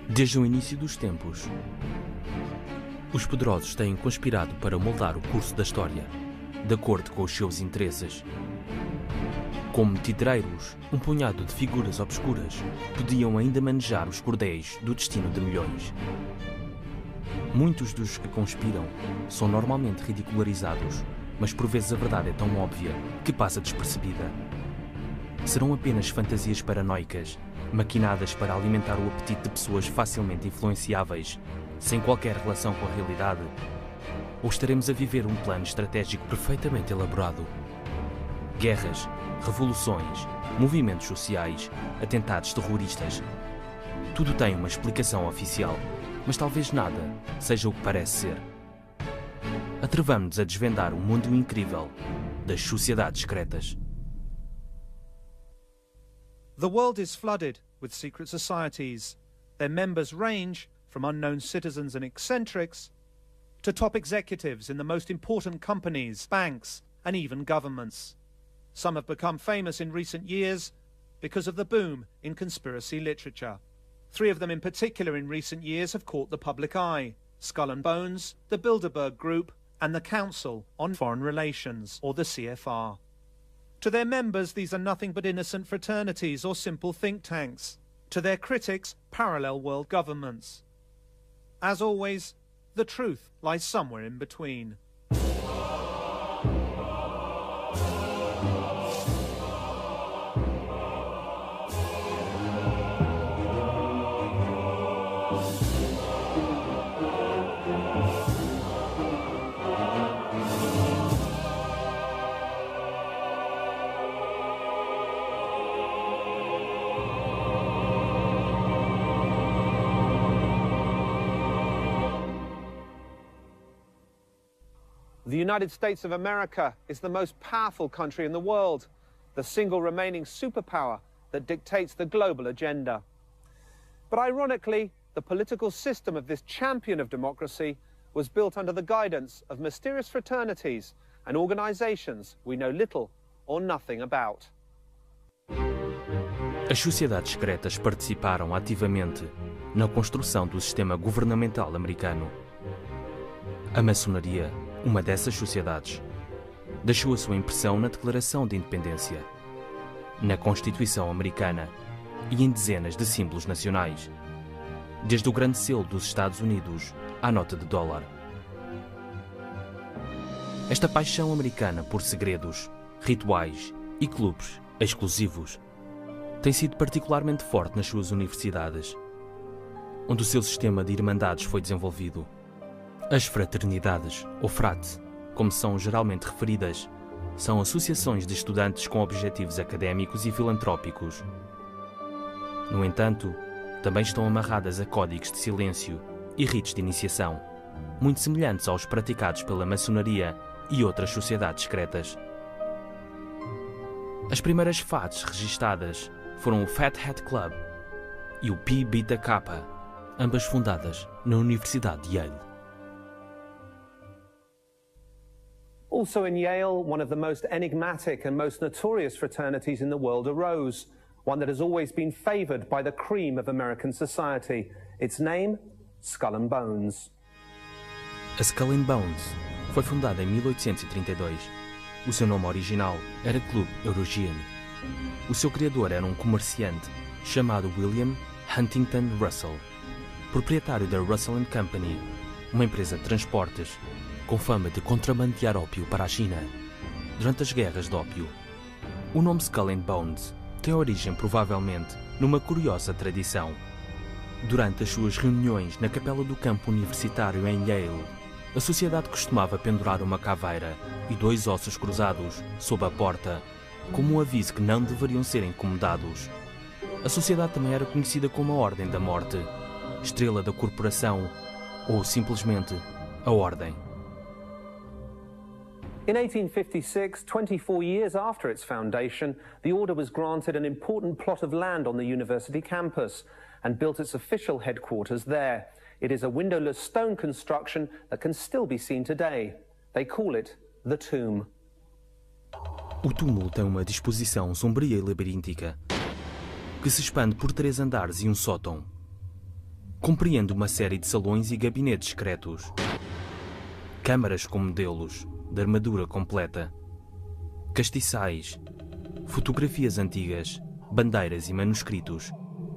Desde o início dos tempos, os poderosos têm conspirado para moldar o curso da história, de acordo com os seus interesses. Como titreiros, um punhado de figuras obscuras podiam ainda manejar os cordéis do destino de milhões. Muitos dos que conspiram são normalmente ridicularizados, mas por vezes a verdade é tão óbvia que passa despercebida. Serão apenas fantasias paranoicas, maquinadas para alimentar o apetite de pessoas facilmente influenciáveis, sem qualquer relação com a realidade? Ou estaremos a viver um plano estratégico perfeitamente elaborado? Guerras, revoluções, movimentos sociais, atentados terroristas. Tudo tem uma explicação oficial, mas talvez nada seja o que parece ser. Atrevamo-nos a desvendar o mundo incrível das sociedades secretas. The world is flooded with secret societies. Their members range from unknown citizens and eccentrics to top executives in the most important companies, banks, and even governments. Some have become famous in recent years because of the boom in conspiracy literature. 3 of them in particular in recent years have caught the public eye: Skull and Bones, the Bilderberg Group, and the Council on Foreign Relations, or the CFR. To their members, these are nothing but innocent fraternities or simple think tanks. To their critics, parallel world governments. As always, the truth lies somewhere in between. The United States of America is the most powerful country in the world, the single remaining superpower that dictates the global agenda. But ironically, the political system of this champion of democracy was built under the guidance of mysterious fraternities and organizations we know little or nothing about. As sociedades secretas participaram ativamente na construção do sistema governamental americano. A maçonaria, uma dessas sociedades, deixou a sua impressão na Declaração de Independência, na Constituição Americana e em dezenas de símbolos nacionais, desde o grande selo dos Estados Unidos à nota de dólar. Esta paixão americana por segredos, rituais e clubes exclusivos tem sido particularmente forte nas suas universidades, onde o seu sistema de irmandades foi desenvolvido. As fraternidades, ou frate, como são geralmente referidas, são associações de estudantes com objetivos académicos e filantrópicos. No entanto, também estão amarradas a códigos de silêncio e ritos de iniciação, muito semelhantes aos praticados pela maçonaria e outras sociedades secretas. As primeiras FATs registadas foram o Fat Hat Club e o Pi Beta Kappa, ambas fundadas na Universidade de Yale. Also in Yale, one of the most enigmatic and most notorious fraternities in the world arose, one that has always been favored by the cream of American society. Its name, Skull and Bones. A Skull and Bones foi fundada em 1832. O seu nome original era Club Eurogean. O seu criador era um comerciante chamado William Huntington Russell, proprietário da Russell & Company, uma empresa de transportes com fama de contrabandear ópio para a China. Durante as guerras de ópio, o nome Skull and Bones tem origem provavelmente numa curiosa tradição. Durante as suas reuniões na capela do campo universitário em Yale, a sociedade costumava pendurar uma caveira e 2 ossos cruzados sob a porta, como um aviso que não deveriam ser incomodados. A sociedade também era conhecida como a Ordem da Morte, Estrela da Corporação ou simplesmente a Ordem. In 1856, 24 years after its foundation, the order was granted an important plot of land on the university campus and built its official headquarters there. It is a windowless stone construction that can still be seen today. They call it the Tomb. O túmulo tem uma disposição sombria e labiríntica, que se expande por 3 andares e um sótão. compreende uma série de salões e gabinetes secretos, câmaras com modelos de armadura completa, castiçais, fotografias antigas, bandeiras e manuscritos,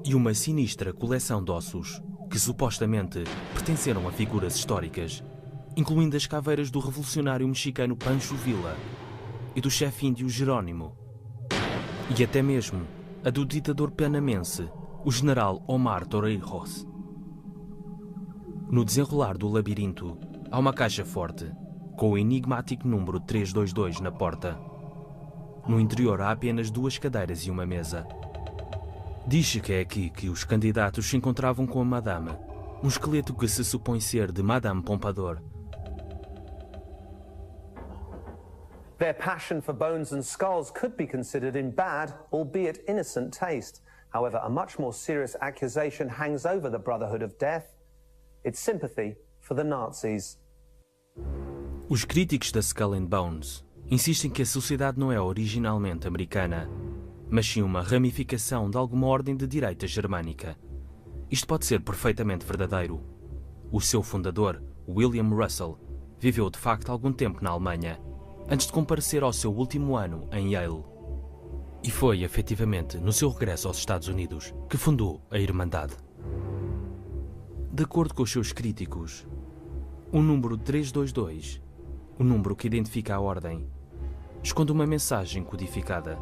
e uma sinistra coleção de ossos que supostamente pertenceram a figuras históricas, incluindo as caveiras do revolucionário mexicano Pancho Villa e do chefe índio Jerónimo, e até mesmo a do ditador panamense, o general Omar Torrijos. No desenrolar do labirinto, há uma caixa forte, com o enigmático número 322 na porta. No interior há apenas 2 cadeiras e uma mesa. Diz-se que é aqui que os candidatos se encontravam com a Madame, um esqueleto que se supõe ser de Madame Pompadour. Their passion for bones and skulls could be considered in bad, albeit innocent taste. However, a much more serious accusation hangs over the Brotherhood of Death: its sympathy for the Nazis. Os críticos da Skull and Bones insistem que a sociedade não é originalmente americana, mas sim uma ramificação de alguma ordem de direita germânica. Isto pode ser perfeitamente verdadeiro. O seu fundador, William Russell, viveu de facto algum tempo na Alemanha, antes de comparecer ao seu último ano em Yale. E foi, efetivamente, no seu regresso aos Estados Unidos que fundou a Irmandade. De acordo com os seus críticos, o número 322, o número que identifica a ordem, esconde uma mensagem codificada.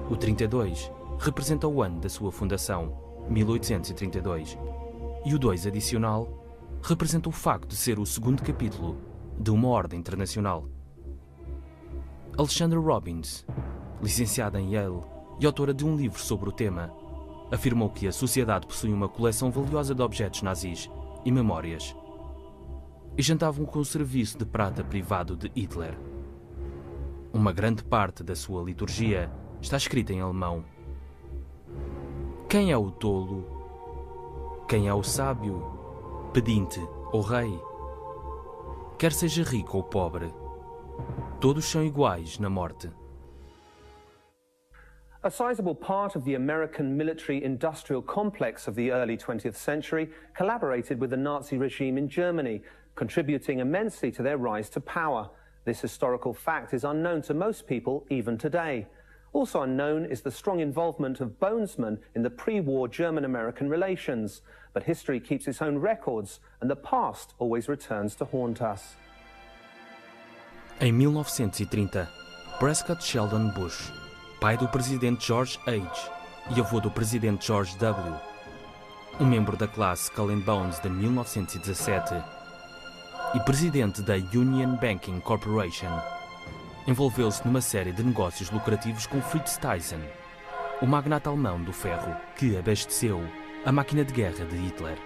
O 32 representa o ano da sua fundação, 1832, e o 2 adicional representa o facto de ser o segundo capítulo de uma ordem internacional. Alexandra Robbins, licenciada em Yale e autora de um livro sobre o tema, afirmou que a sociedade possui uma coleção valiosa de objetos nazis e memórias, e jantavam com o serviço de prata privado de Hitler. Uma grande parte da sua liturgia está escrita em alemão. Quem é o tolo? Quem é o sábio? Pedinte ou rei? Quer seja rico ou pobre, todos são iguais na morte. A sizable part of the American military-industrial complex of the early 20th century collaborated with the Nazi regime in Germany, contributing immensely to their rise to power. This historical fact is unknown to most people even today. Also unknown is the strong involvement of Bonesmen in the pre-war German-American relations. But history keeps its own records, and the past always returns to haunt us. Em 1930, Prescott Sheldon Bush, pai do presidente George H. e avô do presidente George W., um membro da classe Skull and Bones de 1917 e presidente da Union Banking Corporation, envolveu-se numa série de negócios lucrativos com Fritz Thyssen, o magnata alemão do ferro que abasteceu a máquina de guerra de Hitler.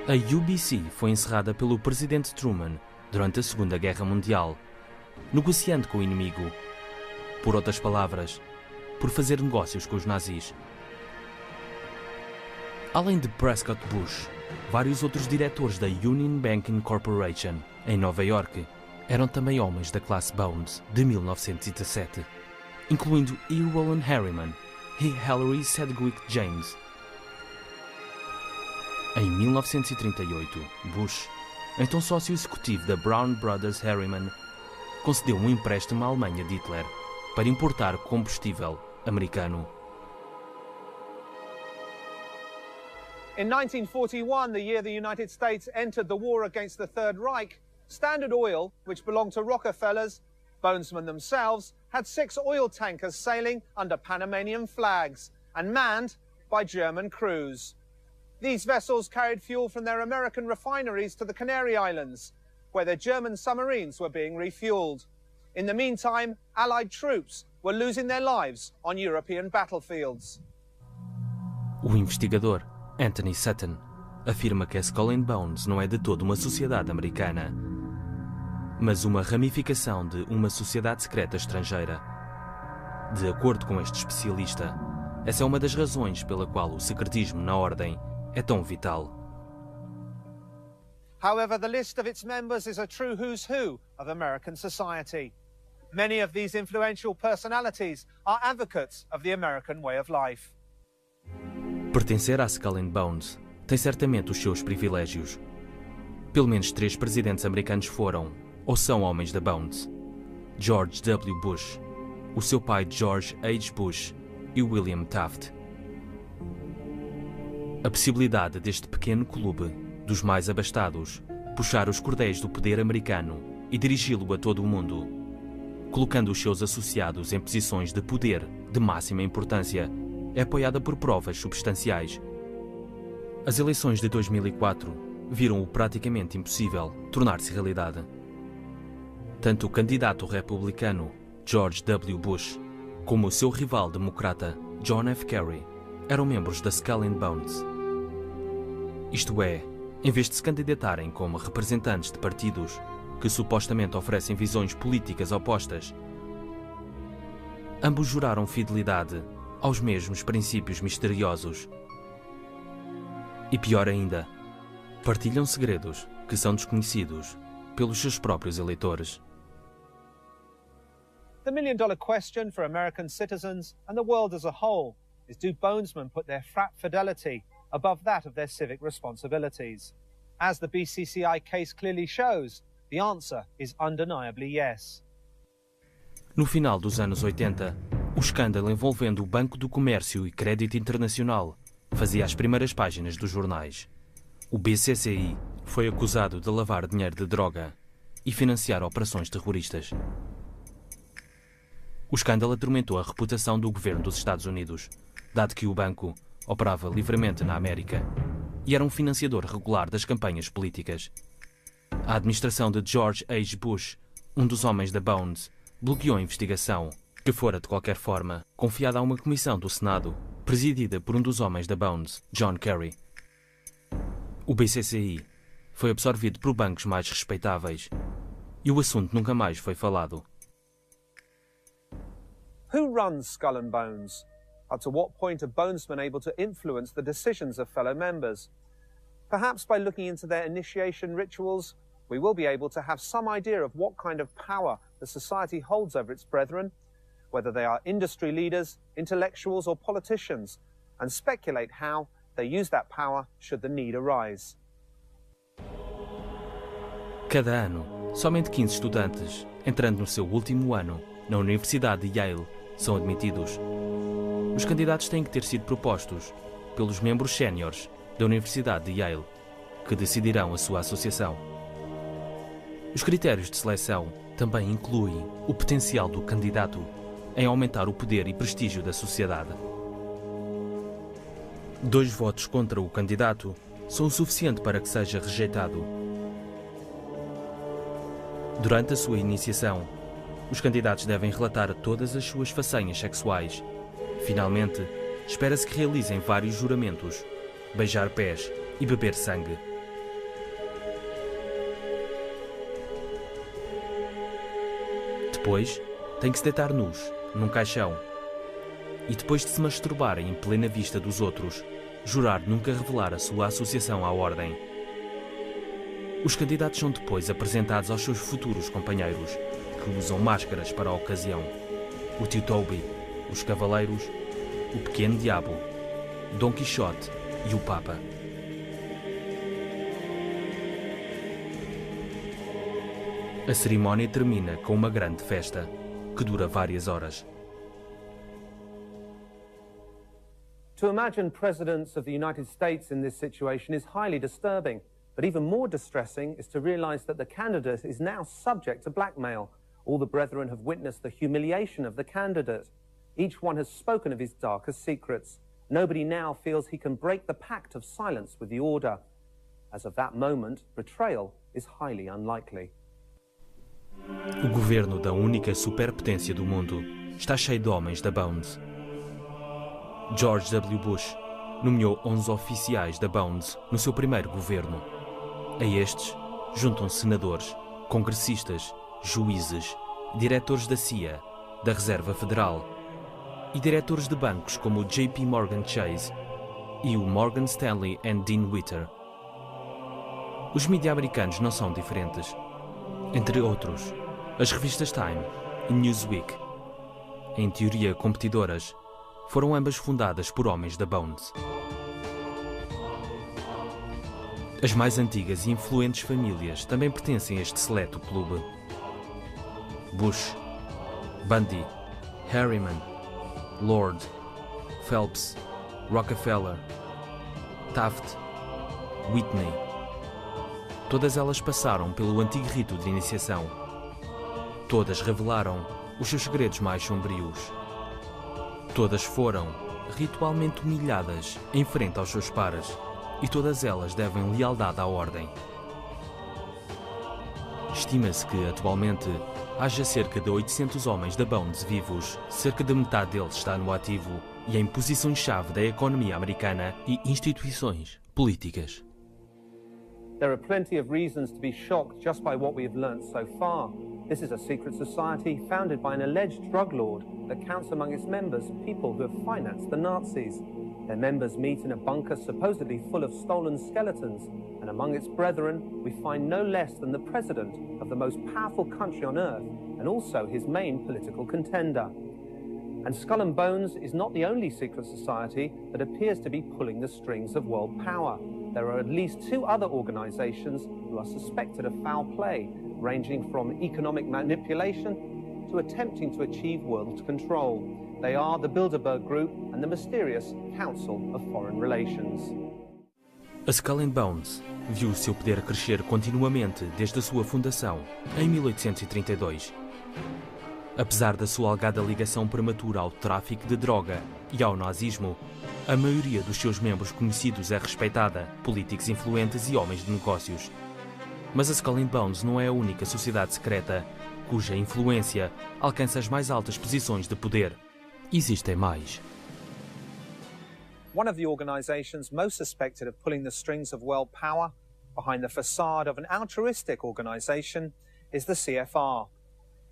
A UBC foi encerrada pelo presidente Truman durante a Segunda Guerra Mundial, negociando com o inimigo. Por outras palavras, por fazer negócios com os nazis. Além de Prescott Bush, vários outros diretores da Union Banking Corporation, em Nova York, eram também homens da classe Bones de 1917, incluindo E. Roland Harriman e Hilary Sedgwick James. Em 1938, Bush, então sócio executivo da Brown Brothers Harriman, concedeu um empréstimo à Alemanha de Hitler para importar combustível americano. In 1941, the year the United States entered the war against the Third Reich, Standard Oil, which belonged to Rockefellers, Bonesmen themselves, had 6 oil tankers sailing under Panamanian flags and manned by German crews. These vessels carried fuel from their American refineries to the Canary Islands, where their German submarines were being refueled. In the meantime, Allied troops were losing their lives on European battlefields. O investigador Anthony Sutton afirma que a Skull and Bones não é de todo uma sociedade americana, mas uma ramificação de uma sociedade secreta estrangeira. De acordo com este especialista, essa é uma das razões pela qual o secretismo na Ordem é tão vital. However, the list of its members is a true who's who of American society. Many of these influential personalities are advocates of the American way of life. Pertencer à Skull and Bones tem certamente os seus privilégios. Pelo menos 3 presidentes americanos foram, ou são homens da Bones. George W. Bush, o seu pai George H. Bush e William Taft. A possibilidade deste pequeno clube, dos mais abastados, puxar os cordéis do poder americano e dirigi-lo a todo o mundo, colocando os seus associados em posições de poder de máxima importância, é apoiada por provas substanciais. As eleições de 2004 viram-o praticamente impossível tornar-se realidade. Tanto o candidato republicano George W. Bush como o seu rival democrata John F. Kerry eram membros da Skull and Bones. Isto é, em vez de se candidatarem como representantes de partidos que supostamente oferecem visões políticas opostas, ambos juraram fidelidade aos mesmos princípios misteriosos. E pior ainda, partilham segredos que são desconhecidos pelos seus próprios eleitores. The million-dollar question for American citizens and the world as a whole is, do Bonesmen put their frat fidelity above that of their civic responsibilities? As the BCCI case clearly shows, the answer is undeniably yes. No final dos anos 80, o escândalo envolvendo o Banco do Comércio e Crédito Internacional fazia as primeiras páginas dos jornais. O BCCI foi acusado de lavar dinheiro de droga e financiar operações terroristas. O escândalo atormentou a reputação do governo dos Estados Unidos, dado que o banco operava livremente na América e era um financiador regular das campanhas políticas. A administração de George H. Bush, um dos homens da Bones, bloqueou a investigação, que fora de qualquer forma confiada a uma comissão do Senado, presidida por um dos homens da Bones, John Kerry. O BCCI foi absorvido por bancos mais respeitáveis e o assunto nunca mais foi falado. Who runs Skull and Bones? Up to what point are Bonesmen able to influence the decisions of fellow members? Perhaps by looking into their initiation rituals, we will be able to have some idea of what kind of power the society holds over its brethren, whether they are industry leaders, intellectuals or politicians, and speculate how they use that power should the need arise. Cada ano, somente 15 estudantes, entrando no seu último ano na Universidade de Yale, são admitidos. Os candidatos têm que ter sido propostos pelos membros séniores da Universidade de Yale, que decidirão a sua associação. Os critérios de seleção também incluem o potencial do candidato em aumentar o poder e prestígio da sociedade. 2 votos contra o candidato são o suficiente para que seja rejeitado. Durante a sua iniciação, os candidatos devem relatar todas as suas façanhas sexuais. Finalmente, espera-se que realizem vários juramentos, beijar pés e beber sangue. Depois, têm que se deitar nus, num caixão. E depois de se masturbarem em plena vista dos outros, jurar nunca revelar a sua associação à ordem. Os candidatos são depois apresentados aos seus futuros companheiros, que usam máscaras para a ocasião. O tio Toby, os cavaleiros, o pequeno diabo, Dom Quixote e o Papa. A cerimónia termina com uma grande festa, que dura várias horas. To imagine presidents of the United States in this situation is highly disturbing, but even more distressing is to realize that the candidate is now subject to blackmail. All the brethren have witnessed the humiliation of the candidate. Each one has spoken of his darkest secrets. Nobody now feels he can break the pact of silence with the order. As of that moment, betrayal is highly unlikely. O governo da única superpotência do mundo está cheio de homens da Bones. George W. Bush nomeou 11 oficiais da Bones no seu primeiro governo. A estes juntam-se senadores, congressistas, juízes, diretores da CIA, da Reserva Federal e diretores de bancos como o JP Morgan Chase e o Morgan Stanley and Dean Witter. Os mídias americanos não são diferentes. Entre outros, as revistas Time e Newsweek, em teoria competidoras, foram ambas fundadas por homens da Bones. As mais antigas e influentes famílias também pertencem a este seleto clube. Bush, Bundy, Harriman, Lord, Phelps, Rockefeller, Taft, Whitney. Todas elas passaram pelo antigo rito de iniciação. Todas revelaram os seus segredos mais sombrios. Todas foram ritualmente humilhadas em frente aos seus pares, e todas elas devem lealdade à ordem. Estima-se que, atualmente, haja cerca de 800 homens da Bones vivos. Cerca de metade deles está no ativo e em posições-chave da economia americana e instituições políticas. There are plenty of reasons to be shocked just by what we have learnt so far. This is a secret society founded by an alleged drug lord that counts among its members people who have financed the Nazis. Their members meet in a bunker supposedly full of stolen skeletons, and among its brethren we find no less than the president of the most powerful country on earth, and also his main political contender. And Skull and Bones is not the only secret society that appears to be pulling the strings of world power. There are at least 2 other organizations who are suspected of foul play, ranging from economic manipulation to attempting to achieve world control. They are the Bilderberg Group and the mysterious Council of Foreign Relations. A Skull and Bones viu o seu poder crescer continuamente desde a sua fundação, em 1832. Apesar da sua alegada ligação prematura ao tráfico de droga e ao nazismo, a maioria dos seus membros conhecidos é respeitada, políticos influentes e homens de negócios. Mas a Skull and Bones não é a única sociedade secreta cuja influência alcança as mais altas posições de poder. Existem mais. One of the organizations most suspected of pulling the strings of world power behind the facade of an altruistic organization is the CFR,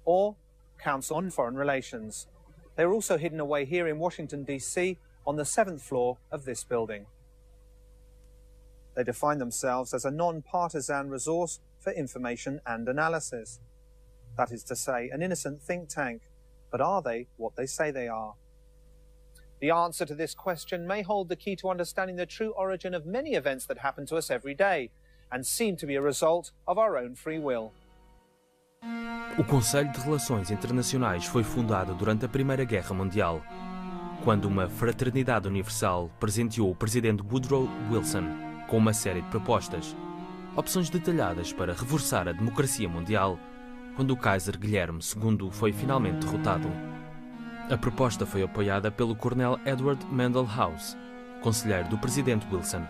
or Council on Foreign Relations. They are also hidden away here in Washington, D.C., on the 7th floor of this building. They define themselves as a non-partisan resource for information and analysis. That is to say, an innocent think tank. But are they what they say they are? The answer to this question may hold the key to understanding the true origin of many events that happen to us every day and seem to be a result of our own free will. O Conselho de Relações Internacionais foi fundado durante a Primeira Guerra Mundial, quando uma fraternidade universal presenteou o presidente Woodrow Wilson com uma série de propostas, opções detalhadas para reforçar a democracia mundial, quando o Kaiser Guilherme II foi finalmente derrotado. A proposta foi apoiada pelo coronel Edward Mandell House, conselheiro do presidente Wilson.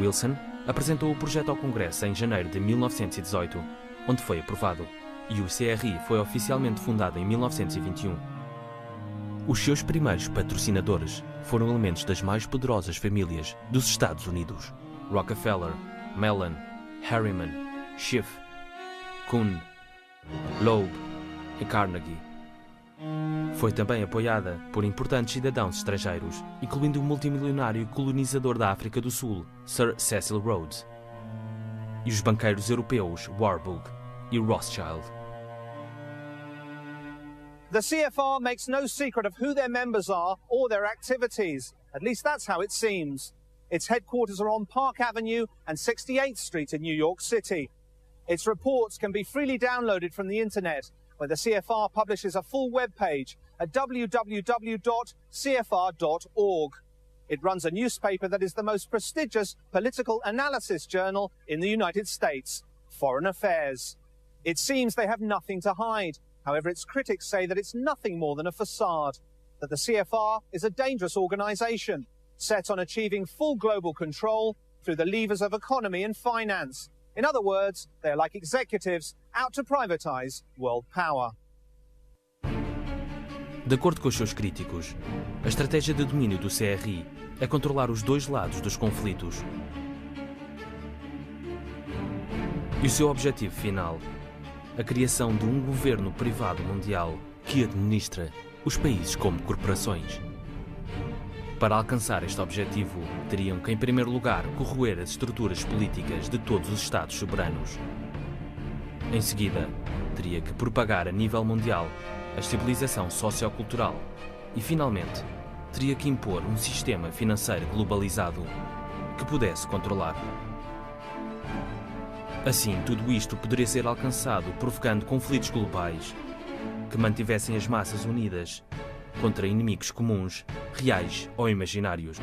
Wilson apresentou o projeto ao Congresso em janeiro de 1918, onde foi aprovado, e o CRI foi oficialmente fundado em 1921. Os seus primeiros patrocinadores foram elementos das mais poderosas famílias dos Estados Unidos: Rockefeller, Mellon, Harriman, Schiff, Kuhn, Loeb e Carnegie. Foi também apoiada por importantes cidadãos estrangeiros, incluindo o multimilionário colonizador da África do Sul, Sir Cecil Rhodes, e os banqueiros europeus Warburg e Rothschild. The CFR makes no secret of who their members are or their activities. At least that's how it seems. Its headquarters are on Park Avenue and 68th Street in New York City. Its reports can be freely downloaded from the internet, where the CFR publishes a full web page at www.cfr.org. It runs a newspaper that is the most prestigious political analysis journal in the United States, Foreign Affairs. It seems they have nothing to hide. However, its critics say that it's nothing more than a facade, that the CFR is a dangerous organization set on achieving full global control through the levers of economy and finance. In other words, they're like executives out to privatize world power. De acordo com os seus críticos, a estratégia de domínio do CRI é controlar os dois lados dos conflitos. E o seu objetivo final, a criação de um governo privado mundial que administra os países como corporações. Para alcançar este objetivo, teriam que, em primeiro lugar, corroer as estruturas políticas de todos os Estados soberanos. Em seguida, teria que propagar a nível mundial a estabilização sociocultural e, finalmente, teria que impor um sistema financeiro globalizado, que pudesse controlar. Assim, tudo isto poderia ser alcançado provocando conflitos globais que mantivessem as massas unidas contra inimigos comuns, reais ou imaginários.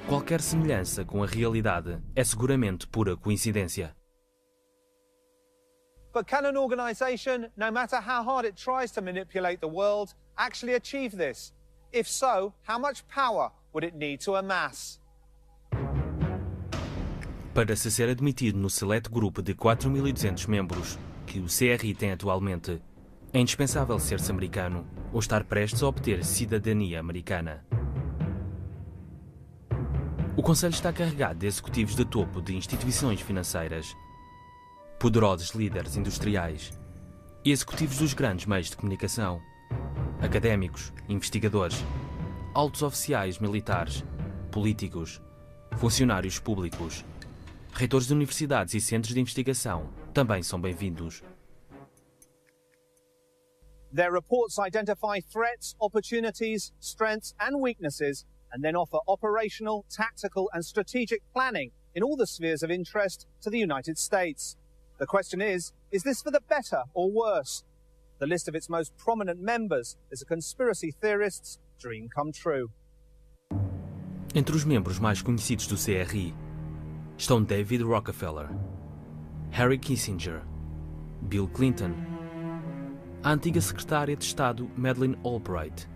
Qualquer semelhança com a realidade é seguramente pura coincidência. But can an organisation, no matter how hard it tries to manipulate the world, actually achieve this? If so, how much power would it need to amass? Para se ser admitido no seleto grupo de 4.200 membros que o CRI tem atualmente, é indispensável ser-se americano ou estar prestes a obter cidadania americana. O Conselho está carregado de executivos de topo de instituições financeiras, poderosos líderes industriais e executivos dos grandes meios de comunicação, académicos, investigadores, altos oficiais militares, políticos, funcionários públicos, reitores de universidades e centros de investigação também são bem-vindos. Their reports identify threats, opportunities, strengths and weaknesses, and then offer operational, tactical and strategic planning in all the spheres of interest to the United States. The question is this for the better or worse? The list of its most prominent members is a conspiracy theorist's dream come true. Entre os membros mais conhecidos do CRI estão David Rockefeller, Henry Kissinger, Bill Clinton, a antiga secretária de Estado Madeleine Albright,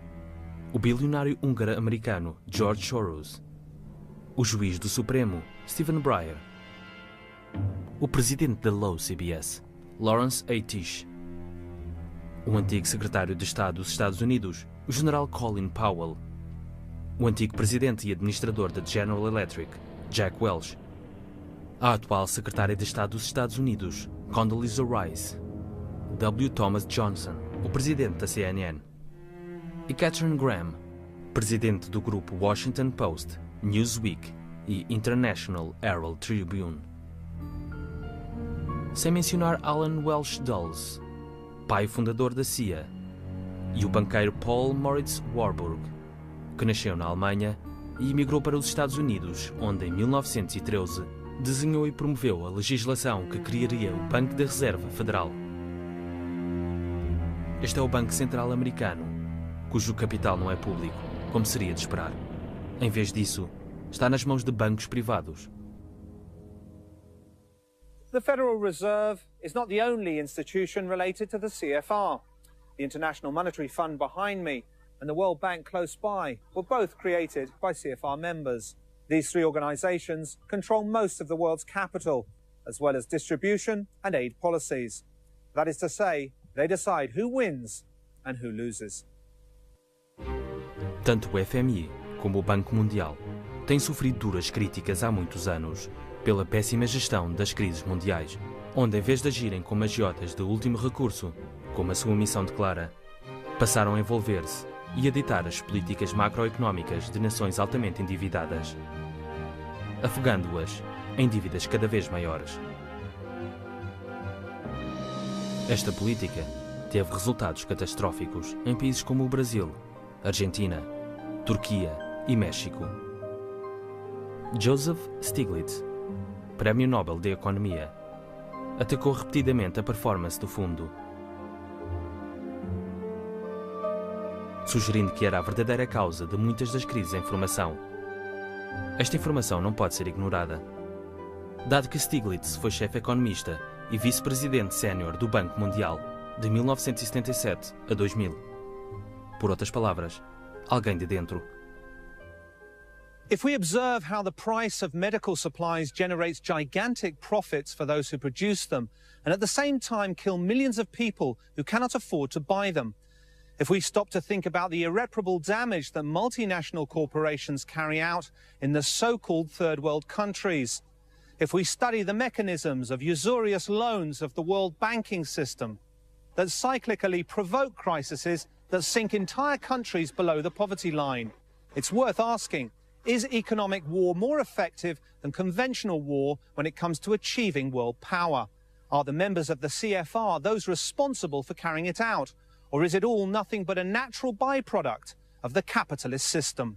o bilionário húngaro-americano George Soros, o juiz do Supremo Stephen Breyer, o presidente da Low CBS Lawrence A. Tisch, o antigo secretário de Estado dos Estados Unidos, o general Colin Powell, o antigo presidente e administrador da General Electric, Jack Welch, a atual secretária de Estado dos Estados Unidos, Condoleezza Rice, W. Thomas Johnson, o presidente da CNN, e Katharine Graham, presidente do grupo Washington Post, Newsweek e International Herald Tribune. Sem mencionar Alan Welsh Dulles, pai fundador da CIA, e o banqueiro Paul Moritz Warburg, que nasceu na Alemanha e emigrou para os Estados Unidos, onde em 1913 desenhou e promoveu a legislação que criaria o Banco da Reserva Federal. Este é o Banco Central Americano, cujo capital não é público, como seria de esperar. Em vez disso, está nas mãos de bancos privados. The Federal Reserve is not the only institution related to the CFR. The International Monetary Fund behind me and the World Bank close by were both created by CFR members. These three organisations control most of the world's capital, as well as distribution and aid policies. That is to say, they decide who wins and who loses. Tanto o FMI como o Banco Mundial têm sofrido duras críticas há muitos anos pela péssima gestão das crises mundiais, onde em vez de agirem como agiotas de último recurso, como a sua missão declara, passaram a envolver-se e a ditar as políticas macroeconómicas de nações altamente endividadas, afogando-as em dívidas cada vez maiores. Esta política teve resultados catastróficos em países como o Brasil, Argentina, Turquia e México. Joseph Stiglitz, Prémio Nobel de Economia, atacou repetidamente a performance do fundo, sugerindo que era a verdadeira causa de muitas das crises em formação. Esta informação não pode ser ignorada, dado que Stiglitz foi chefe economista e vice-presidente sénior do Banco Mundial de 1977 a 2000. Por outras palavras, alguém de dentro. If we observe how the price of medical supplies generates gigantic profits for those who produce them, and at the same time kill millions of people who cannot afford to buy them, if we stop to think about the irreparable damage that multinational corporations carry out in the so-called third world countries, if we study the mechanisms of usurious loans of the world banking system that cyclically provoke crises that sink entire countries below the poverty line, it's worth asking, is economic war more effective than conventional war when it comes to achieving world power? Are the members of the CFR those responsible for carrying it out? Or is it all nothing but a natural byproduct of the capitalist system?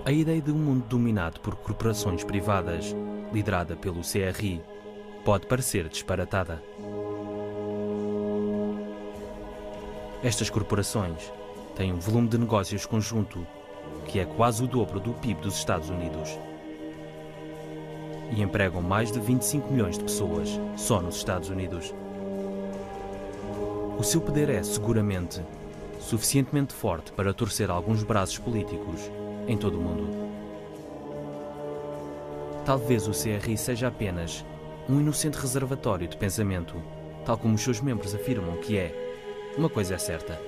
A ideia de um mundo dominado por corporações privadas, liderada pelo CRI, pode parecer disparatada. Estas corporações têm um volume de negócios conjunto que é quase o dobro do PIB dos Estados Unidos e empregam mais de 25 milhões de pessoas só nos Estados Unidos. O seu poder é, seguramente, suficientemente forte para torcer alguns braços políticos em todo o mundo. Talvez o CRI seja apenas um inocente reservatório de pensamento, tal como os seus membros afirmam que é. Uma coisa é certa,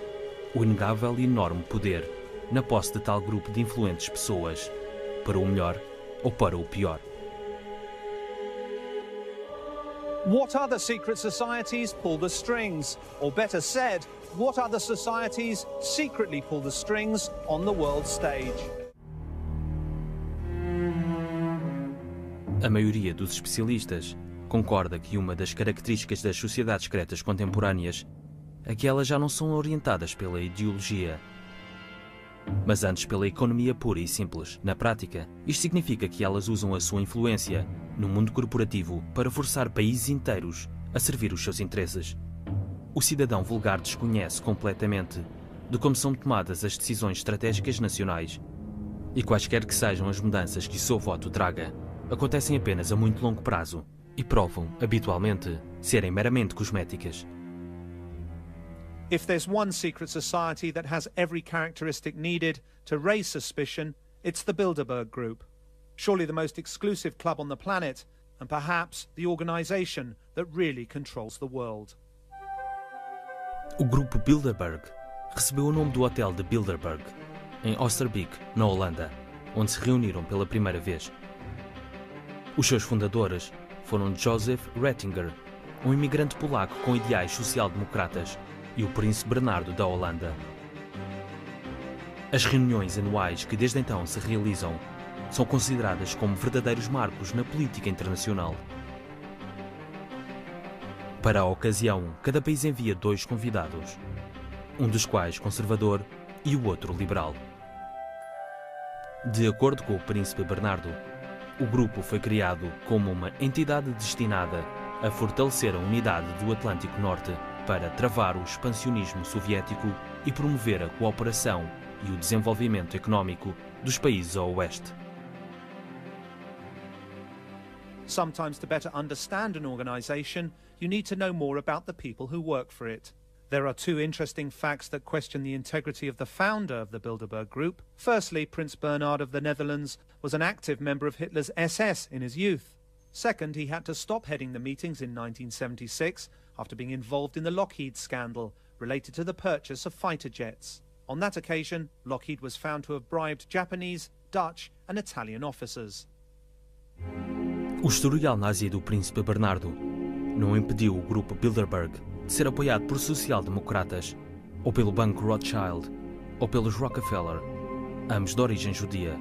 o inegável e enorme poder na posse de tal grupo de influentes pessoas, para o melhor ou para o pior. What other secret societies pull the strings? Or better said, what other societies secretly pull the strings on the world stage? A maioria dos especialistas concorda que uma das características das sociedades secretas contemporâneas é que elas já não são orientadas pela ideologia, mas antes pela economia pura e simples. Na prática, isto significa que elas usam a sua influência no mundo corporativo para forçar países inteiros a servir os seus interesses. O cidadão vulgar desconhece completamente de como são tomadas as decisões estratégicas nacionais e quaisquer que sejam as mudanças que o seu voto traga, acontecem apenas a muito longo prazo e provam, habitualmente, serem meramente cosméticas. If there's one secret society that has every characteristic needed to raise suspicion, it's the Bilderberg Group. Surely the most exclusive club on the planet, and perhaps the organization that really controls the world. O grupo Bilderberg recebeu o nome do hotel de Bilderberg, em Oosterbeek, na Holanda, onde se reuniram pela primeira vez. Os seus fundadores foram Joseph Ratzinger, um imigrante polaco com ideais social-democratas, e o príncipe Bernardo da Holanda. As reuniões anuais que desde então se realizam são consideradas como verdadeiros marcos na política internacional. Para a ocasião, cada país envia 2 convidados, um dos quais conservador e o outro liberal. De acordo com o príncipe Bernardo, o grupo foi criado como uma entidade destinada a fortalecer a unidade do Atlântico Norte para travar o expansionismo soviético e promover a cooperação e o desenvolvimento económico dos países a oeste. Sometimes to better understand an organization, you need to know more about the people who work for it. There are 2 interesting facts that question the integrity of the founder of the Bilderberg Group. Firstly, Prince Bernhard of the Netherlands was an active member of Hitler's SS in his youth. Second, he had to stop heading the meetings in 1976 after being involved in the Lockheed scandal related to the purchase of fighter jets. On that occasion, Lockheed was found to have bribed Japanese, Dutch and Italian officers. O historial nazi do príncipe Bernardo não impediu o grupo Bilderberg de ser apoiado por social-democratas, ou pelo Banco Rothschild, ou pelos Rockefeller, ambos de origem judia.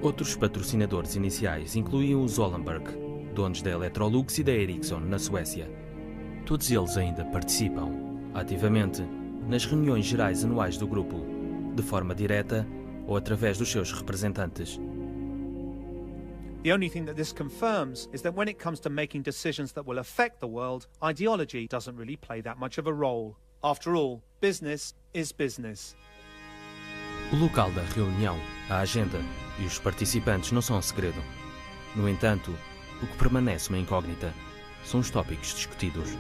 Outros patrocinadores iniciais incluíam os Wallenberg, donos da Electrolux e da Ericsson na Suécia. Todos eles ainda participam, ativamente, nas reuniões gerais anuais do grupo, de forma direta ou através dos seus representantes. The only thing that this confirms is that when it comes to making decisions that will affect the world, ideology doesn't really play that much of a role. After all, business is business. O local da reunião, a agenda e os participantes não são um segredo. No entanto, o que permanece uma incógnita são os tópicos discutidos,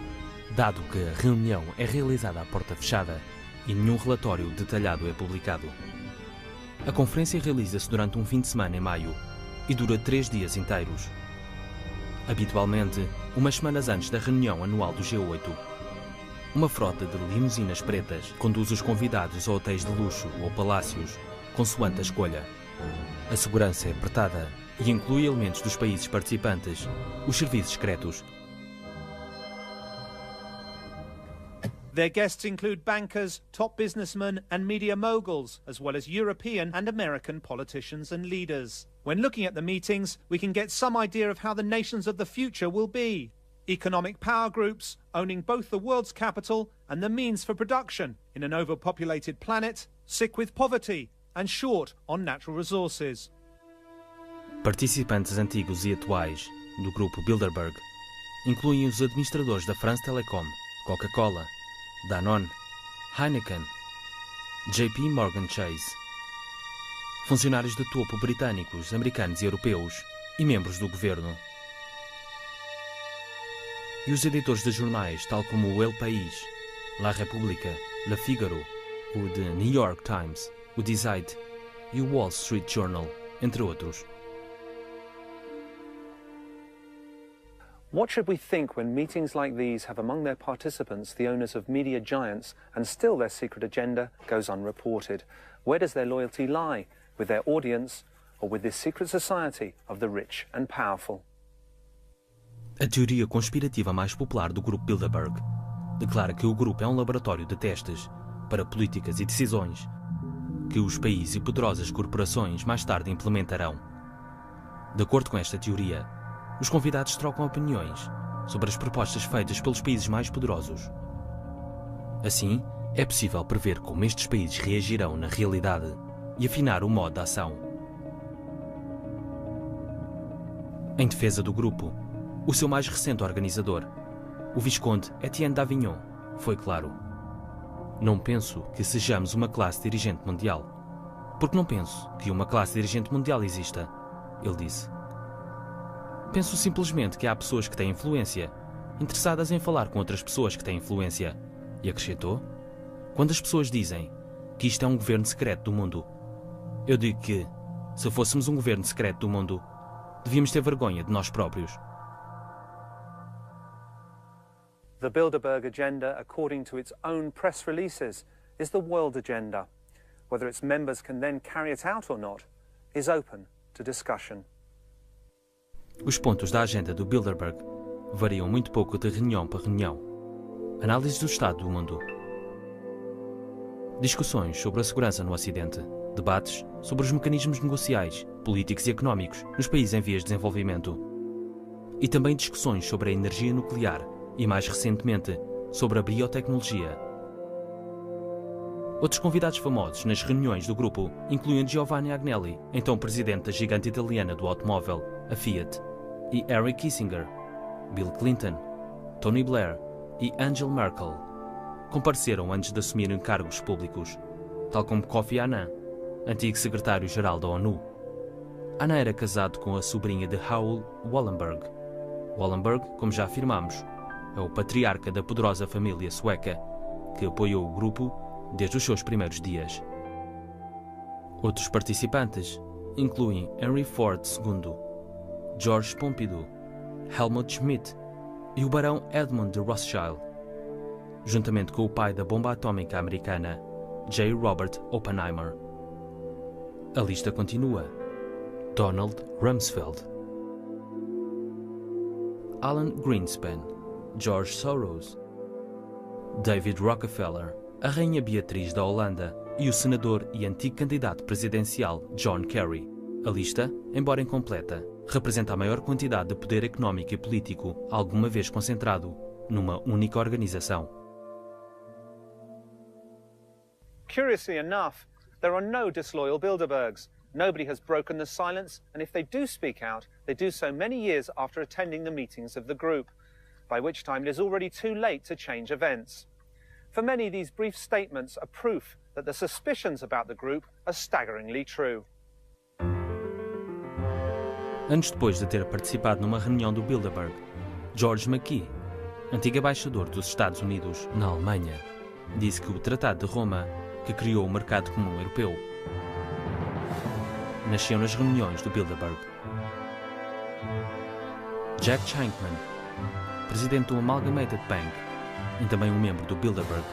dado que a reunião é realizada à porta fechada e nenhum relatório detalhado é publicado. A conferência realiza-se durante um fim de semana em maio e dura 3 dias inteiros. Habitualmente, umas semanas antes da reunião anual do G8, uma frota de limusinas pretas conduz os convidados a hotéis de luxo ou palácios, consoante a escolha. A segurança é apertada e inclui elementos dos países participantes, os serviços secretos. Their guests include bankers, top businessmen and media moguls, as well as European and American politicians and leaders. When looking at the meetings, we can get some idea of how the nations of the future will be. Economic power groups owning both the world's capital and the means for production in an overpopulated planet, sick with poverty and short on natural resources. Participantes antigos e atuais do grupo Bilderberg incluem os administradores da France Telecom, Coca-Cola, Danone, Heineken, JP Morgan Chase, funcionários de topo britânicos, americanos e europeus e membros do governo. E os editores de jornais tal como o El País, La Repubblica, Le Figaro, o The New York Times, o Die Zeit e o Wall Street Journal, entre outros. What should we think when meetings like these have among their participants the owners of media giants and still their secret agenda goes unreported? Where does their loyalty lie? With their audience or with this secret society of the rich and powerful? A teoria conspirativa mais popular do grupo Bilderberg declara que o grupo é um laboratório de testes para políticas e decisões que os países e poderosas corporações mais tarde implementarão. De acordo com esta teoria, os convidados trocam opiniões sobre as propostas feitas pelos países mais poderosos. Assim, é possível prever como estes países reagirão na realidade e afinar o modo de ação. Em defesa do grupo, o seu mais recente organizador, o Visconde Etienne d'Avignon, foi claro: "Não penso que sejamos uma classe dirigente mundial, porque não penso que uma classe dirigente mundial exista", ele disse. "Penso simplesmente que há pessoas que têm influência, interessadas em falar com outras pessoas que têm influência", e acrescentou: "Quando as pessoas dizem que isto é um governo secreto do mundo, eu digo que, se fôssemos um governo secreto do mundo, devíamos ter vergonha de nós próprios." The Bilderberg agenda, according to its own press releases, is the world agenda. Whether its members can then carry it out or not is open to discussion. Os pontos da agenda do Bilderberg variam muito pouco de reunião para reunião. Análise do estado do mundo. Discussões sobre a segurança no Ocidente. Debates sobre os mecanismos negociais, políticos e económicos nos países em vias de desenvolvimento. E também discussões sobre a energia nuclear e, mais recentemente, sobre a biotecnologia. Outros convidados famosos nas reuniões do grupo incluem Giovanni Agnelli, então presidente da gigante italiana do automóvel, a Fiat, e Henry Kissinger, Bill Clinton, Tony Blair e Angela Merkel compareceram antes de assumirem cargos públicos, tal como Kofi Annan, antigo secretário-geral da ONU. Annan era casado com a sobrinha de Raoul Wallenberg. Wallenberg, como já afirmamos, é o patriarca da poderosa família sueca, que apoiou o grupo desde os seus primeiros dias. Outros participantes incluem Henry Ford II, Georges Pompidou, Helmut Schmidt e o barão Edmund de Rothschild, juntamente com o pai da bomba atómica americana, J. Robert Oppenheimer. A lista continua. Donald Rumsfeld, Alan Greenspan, George Soros, David Rockefeller, a Rainha Beatriz da Holanda e o senador e antigo candidato presidencial John Kerry. A lista, embora incompleta, representa a maior quantidade de poder económico e político alguma vez concentrado numa única organização. Curiously enough, there are no disloyal Bilderbergs. Nobody has broken the silence, and if they do speak out, they do so many years after attending the meetings of the group, by which time it is already too late to change events. For many, these brief statements are proof that the suspicions about the group are staggeringly true. Anos depois de ter participado numa reunião do Bilderberg, George McKee, antigo embaixador dos Estados Unidos na Alemanha, disse que o Tratado de Roma, que criou o mercado comum europeu, nasceu nas reuniões do Bilderberg. Jack Shankman, presidente do Amalgamated Bank e também um membro do Bilderberg,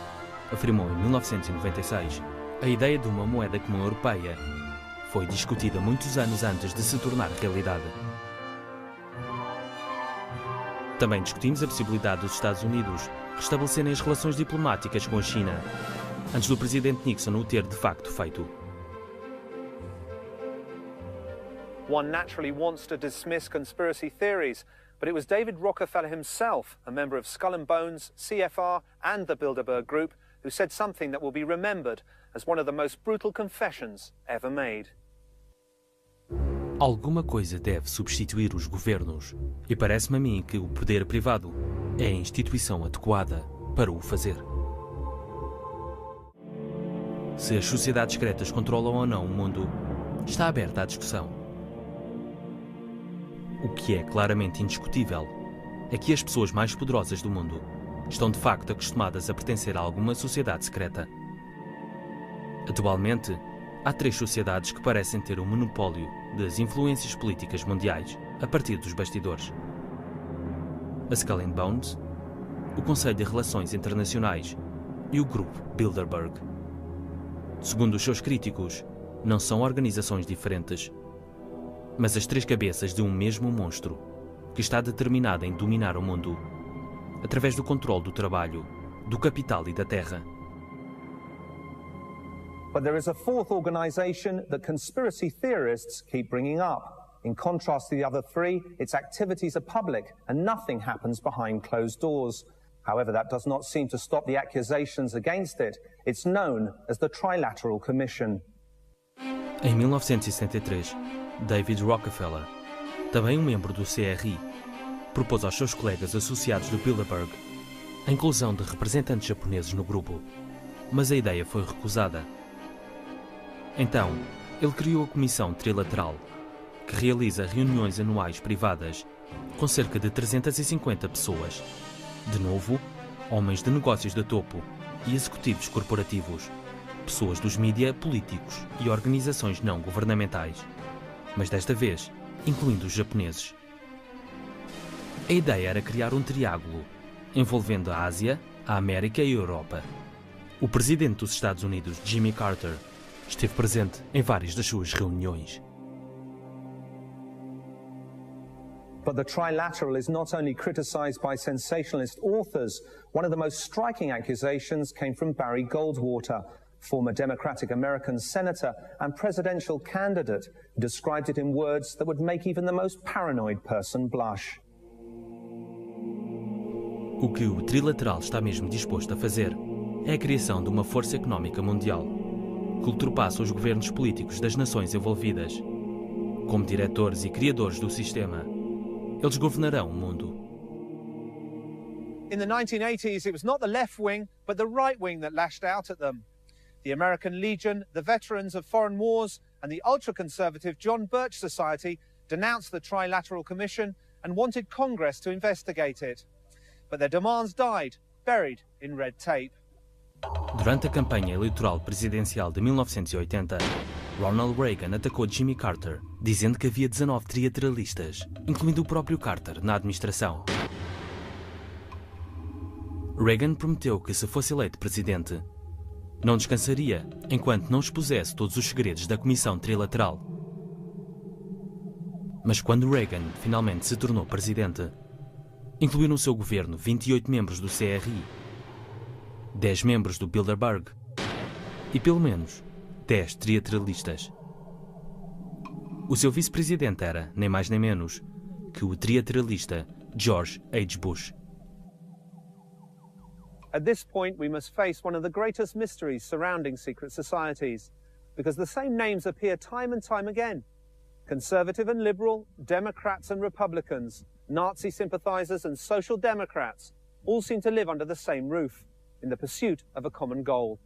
afirmou em 1996: "A ideia de uma moeda comum europeia foi discutida muitos anos antes de se tornar realidade." Também discutimos a possibilidade dos Estados Unidos restabelecerem as relações diplomáticas com a China, antes do presidente Nixon o ter de facto feito. One naturally wants to dismiss conspiracy theories, but it was David Rockefeller himself, a member of Skull and Bones, CFR and the Bilderberg Group, who said something that will be remembered as one of the most brutal confessions ever made. Alguma coisa deve substituir os governos, e parece-me a mim que o poder privado é a instituição adequada para o fazer. Se as sociedades secretas controlam ou não o mundo, está aberta à discussão. O que é claramente indiscutível é que as pessoas mais poderosas do mundo estão de facto acostumadas a pertencer a alguma sociedade secreta. Atualmente, há 3 sociedades que parecem ter o monopólio das influências políticas mundiais a partir dos bastidores. A Skull and Bones, o Conselho de Relações Internacionais e o Grupo Bilderberg. Segundo os seus críticos, não são organizações diferentes, mas as 3 cabeças de um mesmo monstro que está determinado em dominar o mundo através do controle do trabalho, do capital e da terra. But there is a 4th organisation that conspiracy theorists keep bringing up. In contrast to the other 3, its activities are public and nothing happens behind closed doors. However, that does not seem to stop the accusations against it. It's known as the Trilateral Commission. Em 1973, David Rockefeller, também um membro do CRI, propôs aos seus colegas associados do Bilderberg a inclusão de representantes japoneses no grupo, mas a ideia foi recusada. Então, ele criou a Comissão Trilateral, que realiza reuniões anuais privadas com cerca de 350 pessoas. De novo, homens de negócios de topo e executivos corporativos, pessoas dos mídia, políticos e organizações não governamentais, mas desta vez, incluindo os japoneses. A ideia era criar um triângulo, envolvendo a Ásia, a América e a Europa. O presidente dos Estados Unidos, Jimmy Carter, esteve presente em várias das suas reuniões. But the Trilateral is not only criticised by sensationalist authors. One of the most striking accusations came from Barry Goldwater, former Democratic American senator and presidential candidate, who described it in words that would make even the most paranoid person blush. O que o Trilateral está mesmo disposto a fazer é a criação de uma força económica mundial que ultrapassa os governos políticos das nações envolvidas. Como diretores e criadores do sistema, eles governarão o mundo. In the 1980s, it was not the left wing, but the right wing that lashed out at them. The American Legion, the veterans of foreign wars, and the ultra-conservative John Birch Society denounced the Trilateral Commission and wanted Congress to investigate it. But their demands died, buried in red tape. Durante a campanha eleitoral presidencial de 1980, Ronald Reagan atacou Jimmy Carter, dizendo que havia 19 trilateralistas, incluindo o próprio Carter, na administração. Reagan prometeu que, se fosse eleito presidente, não descansaria enquanto não expusesse todos os segredos da Comissão Trilateral. Mas quando Reagan finalmente se tornou presidente, incluiu no seu governo 28 membros do CRI, 10 membros do Bilderberg e pelo menos 10 trilateralistas. O seu vice-presidente era, nem mais nem menos, que o trilateralista George H. Bush. At this point, we must face one of the greatest mysteries surrounding secret societies, because the same names appear time and time again. Conservative and liberal, Democrats and Republicans, Nazi sympathizers and social democrats all seem to live under the same roof, in the pursuit of a common goal.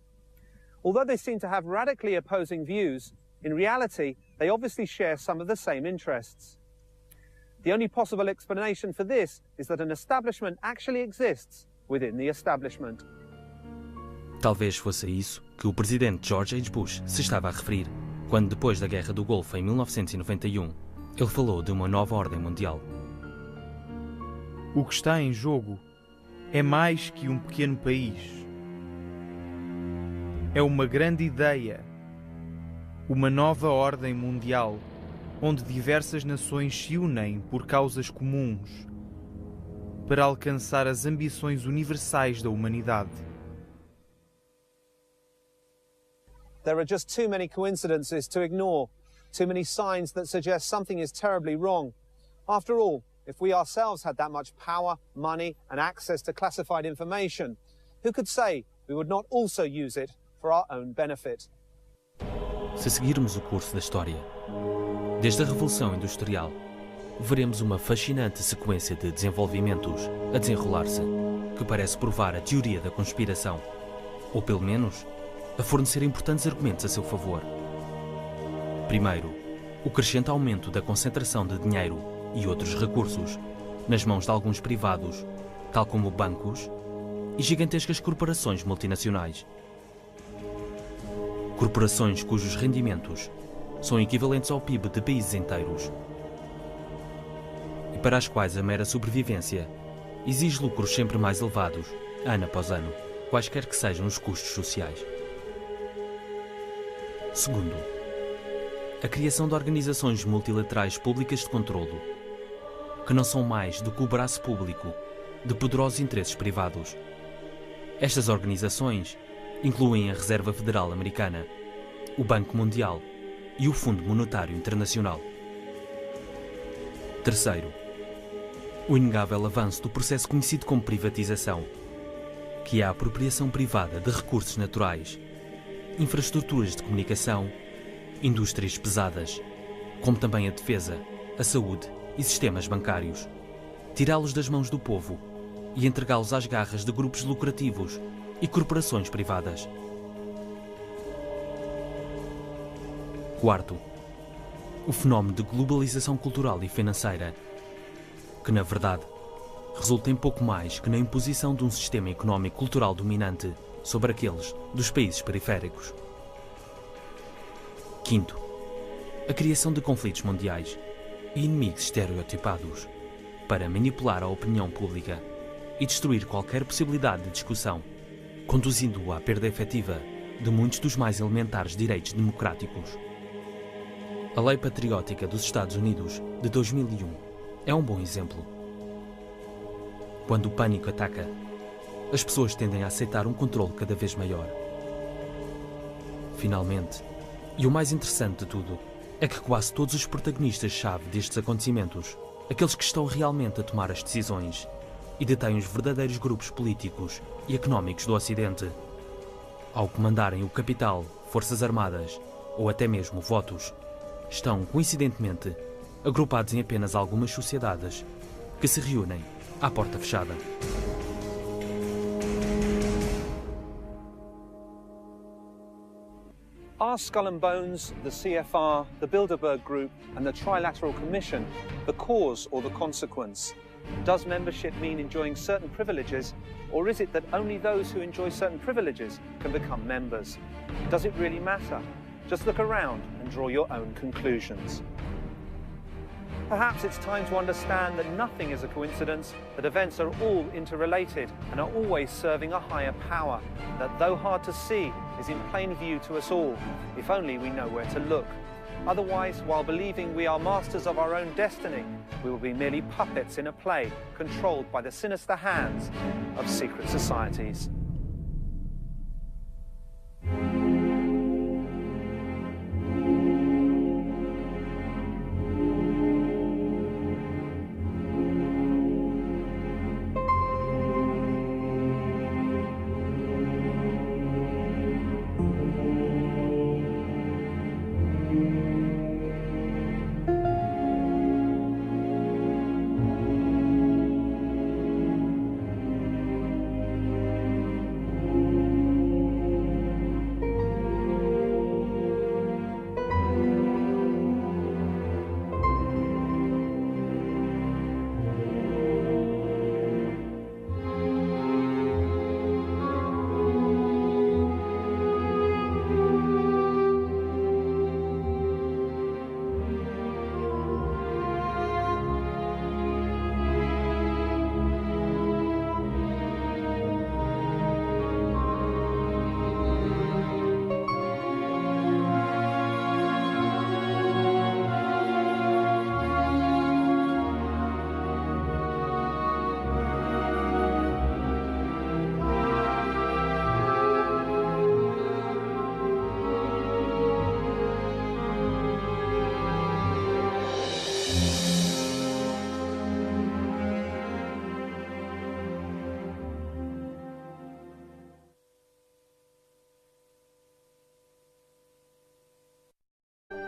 Although they seem to have radically opposing views, in reality, they obviously share some of the same interests. The only possible explanation for this is that an establishment actually exists within the establishment. Talvez fosse a isso que o presidente George H. Bush se estava a referir, quando depois da Guerra do Golfo em 1991, ele falou de uma nova ordem mundial. O que está em jogo é mais que um pequeno país. É uma grande ideia, uma nova ordem mundial, onde diversas nações se unem por causas comuns, para alcançar as ambições universais da humanidade. There are just too many coincidences to ignore, too many signs that suggest something is terribly wrong. After all, if we ourselves had that much power, money, and access to classified information, who could say we would not also use it for our own benefit. Se seguirmos o curso da história, desde a Revolução Industrial, veremos uma fascinante sequência de desenvolvimentos a desenrolar-se, que parece provar a teoria da conspiração, ou pelo menos, a fornecer importantes argumentos a seu favor. Primeiro, o crescente aumento da concentração de dinheiro e outros recursos nas mãos de alguns privados, tal como bancos e gigantescas corporações multinacionais. Corporações cujos rendimentos são equivalentes ao PIB de países inteiros e para as quais a mera sobrevivência exige lucros sempre mais elevados, ano após ano, quaisquer que sejam os custos sociais. Segundo, a criação de organizações multilaterais públicas de controlo, que não são mais do que o braço público de poderosos interesses privados. Estas organizações incluem a Reserva Federal Americana, o Banco Mundial e o Fundo Monetário Internacional. Terceiro, o inegável avanço do processo conhecido como privatização, que é a apropriação privada de recursos naturais, infraestruturas de comunicação, indústrias pesadas, como também a defesa, a saúde e sistemas bancários, tirá-los das mãos do povo e entregá-los às garras de grupos lucrativos e corporações privadas. Quarto, o fenómeno de globalização cultural e financeira, que na verdade resulta em pouco mais que na imposição de um sistema económico cultural dominante sobre aqueles dos países periféricos. Quinto, a criação de conflitos mundiais e inimigos estereotipados para manipular a opinião pública e destruir qualquer possibilidade de discussão, conduzindo-o à perda efetiva de muitos dos mais elementares direitos democráticos. A Lei Patriótica dos Estados Unidos, de 2001, é um bom exemplo. Quando o pânico ataca, as pessoas tendem a aceitar um controle cada vez maior. Finalmente, e o mais interessante de tudo, é que quase todos os protagonistas-chave destes acontecimentos, aqueles que estão realmente a tomar as decisões e detêm os verdadeiros grupos políticos e económicos do Ocidente, ao comandarem o capital, forças armadas ou até mesmo votos, estão, coincidentemente, agrupados em apenas algumas sociedades que se reúnem à porta fechada. Are Skull and Bones, the CFR, the Bilderberg Group and the Trilateral Commission the cause or the consequence? Does membership mean enjoying certain privileges, or is it that only those who enjoy certain privileges can become members? Does it really matter? Just look around and draw your own conclusions. Perhaps it's time to understand that nothing is a coincidence, that events are all interrelated and are always serving a higher power, that though hard to see, is in plain view to us all, if only we know where to look. Otherwise, while believing we are masters of our own destiny, we will be merely puppets in a play controlled by the sinister hands of secret societies.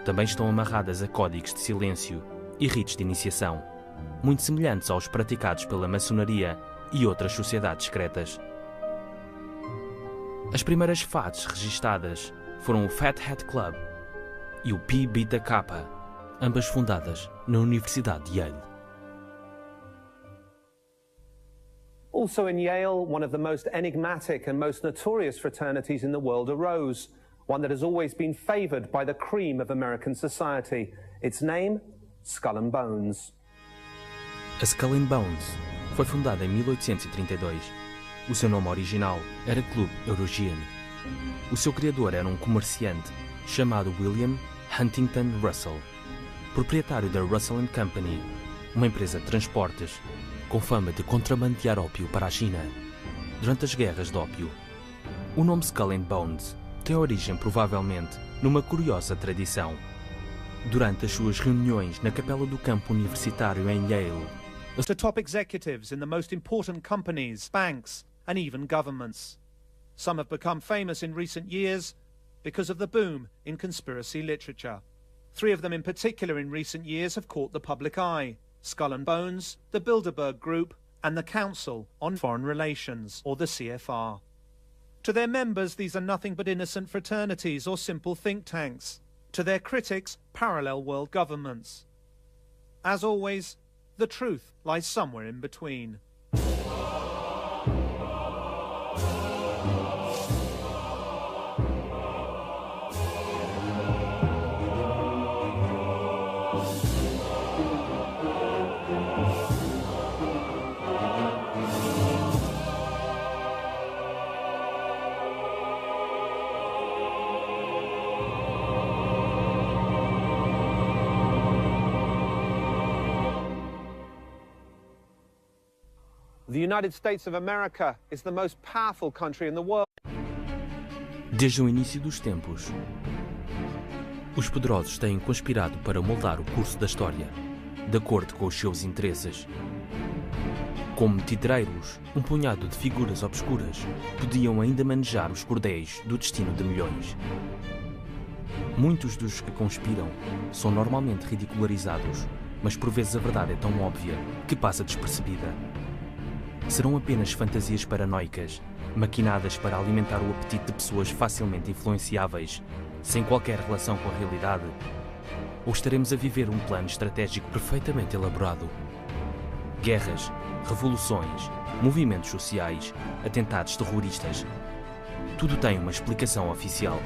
também estão amarradas a códigos de silêncio e ritos de iniciação, muito semelhantes aos praticados pela maçonaria e outras sociedades secretas. As primeiras FATs registadas foram o Fat Hat Club e o Pi Beta Kappa, ambas fundadas na Universidade de Yale. Also in Yale, one of the most enigmatic and most notorious fraternities in the world arose, one that has always been favoured by the cream of American society. Its name, Skull and Bones. A Skull and Bones foi fundada em 1832. O seu nome original era Club Eurasian. O seu criador era um comerciante chamado William Huntington Russell, proprietário da Russell & Company, uma empresa de transportes com fama de contrabandear ópio para a China. Durante as guerras de ópio, o nome Skull and Bones tem origem provavelmente numa curiosa tradição. Durante as suas reuniões na capela do campo universitário em Yale, to top executives in the most important companies, banks, and even governments. Some have become famous in recent years because of the boom in conspiracy literature. 3 of them in particular in recent years have caught the public eye: Skull and Bones, the Bilderberg Group, and the Council on Foreign Relations, or the CFR. To their members, these are nothing but innocent fraternities or simple think tanks. To their critics, parallel world governments. As always, the truth lies somewhere in between. The United States of America is the most powerful country in the world. Desde o início dos tempos, os poderosos têm conspirado para moldar o curso da história, de acordo com os seus interesses. Como titreiros, um punhado de figuras obscuras podiam ainda manejar os cordéis do destino de milhões. Muitos dos que conspiram são normalmente ridicularizados, mas por vezes a verdade é tão óbvia que passa despercebida. Serão apenas fantasias paranoicas, maquinadas para alimentar o apetite de pessoas facilmente influenciáveis, sem qualquer relação com a realidade? Ou estaremos a viver um plano estratégico perfeitamente elaborado? Guerras, revoluções, movimentos sociais, atentados terroristas. Tudo tem uma explicação oficial,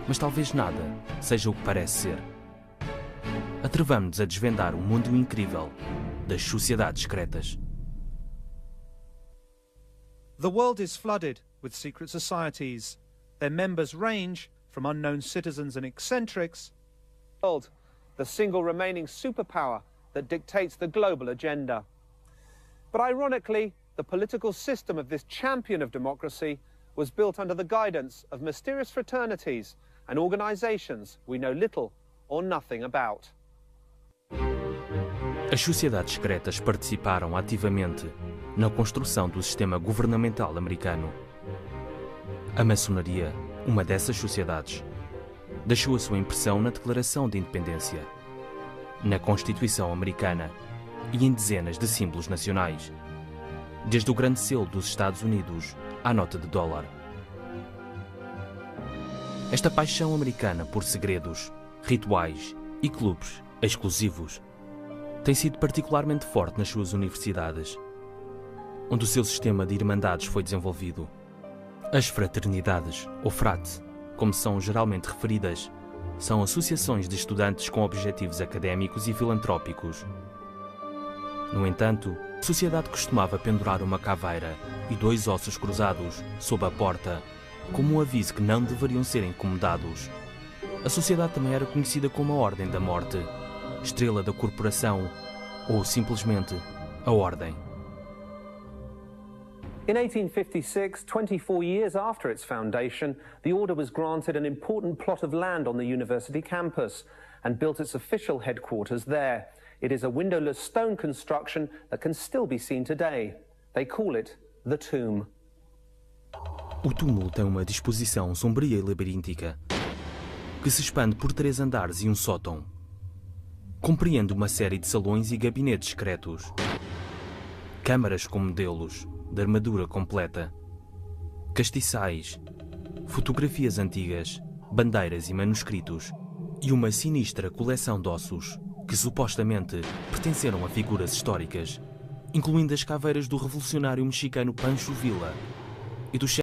mas talvez nada seja o que parece ser. Atrevamo-nos a desvendar o mundo incrível das sociedades secretas. The world is flooded with secret societies. Their members range from unknown citizens and eccentrics The single remaining superpower that dictates the global agenda. But ironically, the political system of this champion of democracy was built under the guidance of mysterious fraternities and organizations we know little or nothing about. As sociedades secretas participaram ativamente na construção do sistema governamental americano. A maçonaria, uma dessas sociedades, deixou a sua impressão na Declaração de Independência, na Constituição Americana e em dezenas de símbolos nacionais, desde o grande selo dos Estados Unidos à nota de dólar. Esta paixão americana por segredos, rituais e clubes exclusivos tem sido particularmente forte nas suas universidades, onde o seu sistema de irmandades foi desenvolvido. As fraternidades, ou frate, como são geralmente referidas, são associações de estudantes com objetivos académicos e filantrópicos. No entanto, a sociedade costumava pendurar uma caveira e 2 ossos cruzados sob a porta, como um aviso que não deveriam ser incomodados. A sociedade também era conhecida como a Ordem da Morte, Estrela da Corporação ou simplesmente a Ordem. In 1856, 24 years after its foundation, the order was granted an important plot of land on the university campus and built its official headquarters there. It is a windowless stone construction that can still be seen today. They call it the Tomb. O túmulo tem uma disposição sombria e labiríntica, que se expande por 3 andares e um sótão. Compreende uma série de salões e gabinetes secretos, câmaras com modelos de armadura completa, castiçais, fotografias antigas, bandeiras e manuscritos, e uma sinistra coleção de ossos que supostamente pertenceram a figuras históricas, incluindo as caveiras do revolucionário mexicano Pancho Villa e do chefe